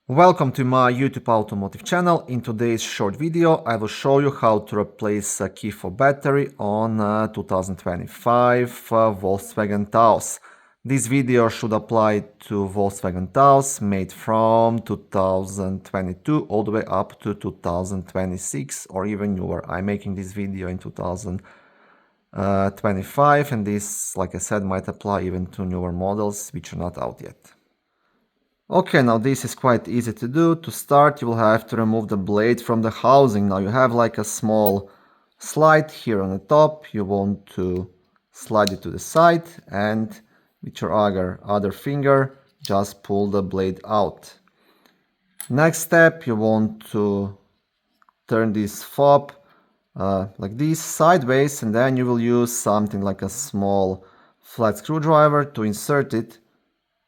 Welcome to my YouTube automotive channel. In today's short video, I will show you how to replace a key fob battery on a 2025 Volkswagen Taos. This video should apply to Volkswagen Taos made from 2022 all the way up to 2026 or even newer. I'm making this video in 2025 and this, like I said, might apply even to newer models which are not out yet. Okay, now this is quite easy to do. To start, you will have to remove the blade from the housing. Now you have like a small slide here on the top. You want to slide it to the side and with your other finger, just pull the blade out. Next step, you want to turn this fob like this sideways, and then you will use something like a small flat screwdriver to insert it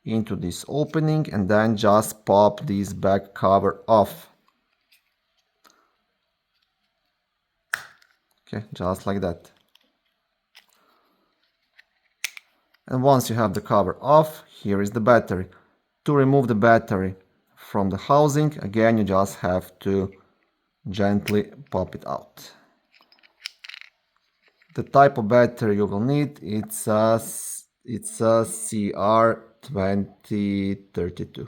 into this opening and then just pop this back cover off. Okay, just like that. And once you have the cover off, here is the battery. To remove the battery from the housing, again, you just have to gently pop it out. The type of battery you will need, it's a CR2032.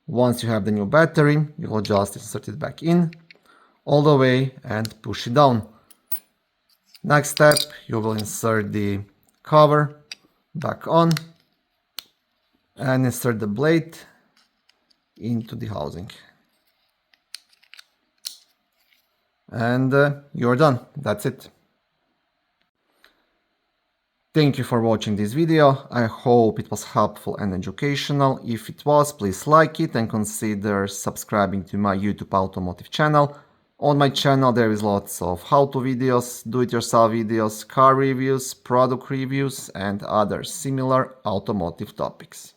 Once you have the new battery, you will just insert it back in all the way and push it down. Next step, you will insert the cover back on and insert the blade into the housing. And you're done. That's it. Thank you for watching this video. I hope it was helpful and educational. If it was, please like it and consider subscribing to my YouTube automotive channel. On my channel there is lots of how-to videos, do-it-yourself videos, car reviews, product reviews and other similar automotive topics.